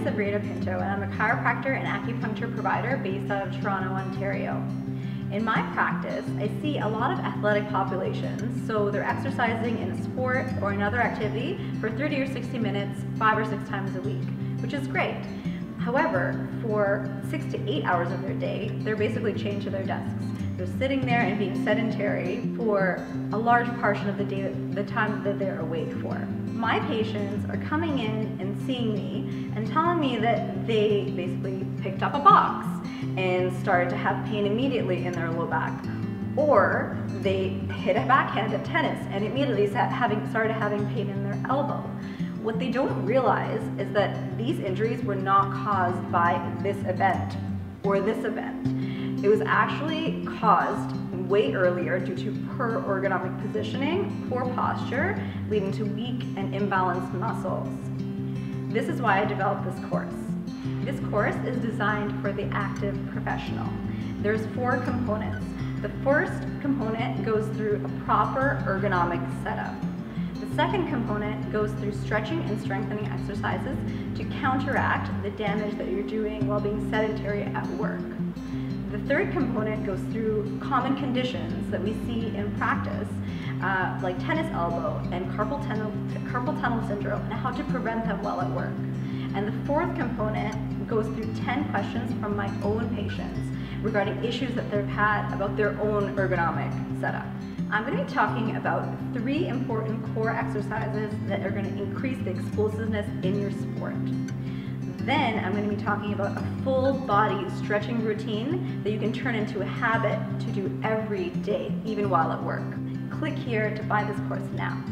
is Sabrina Pinto, and I'm a chiropractor and acupuncture provider based out of Toronto, Ontario. In my practice, I see a lot of athletic populations, so they're exercising in a sport or another activity for 30 or 60 minutes, 5 or 6 times a week, which is great. However, for 6 to 8 hours of their day, they're basically chained to their desks. They're sitting there and being sedentary for a large portion of the day, the time that they're awake for. My patients are coming in and seeing me and telling me that they basically picked up a box and started to have pain immediately in their low back. Or they hit a backhand at tennis and immediately started having pain in their elbow. What they don't realize is that these injuries were not caused by this event or this event. It was actually caused way earlier due to poor ergonomic positioning, poor posture, leading to weak and imbalanced muscles. This is why I developed this course. This course is designed for the active professional. There's 4 components. The first component goes through a proper ergonomic setup. The second component goes through stretching and strengthening exercises to counteract the damage that you're doing while being sedentary at work. The third component goes through common conditions that we see in practice, like tennis elbow and carpal tunnel syndrome, and how to prevent them while at work. And the fourth component goes through 10 questions from my own patients regarding issues that they've had about their own ergonomic setup. I'm going to be talking about 3 important core exercises that are going to increase the explosiveness in your sport. Then I'm going to be talking about a full body stretching routine that you can turn into a habit to do every day, even while at work. Click here to buy this course now.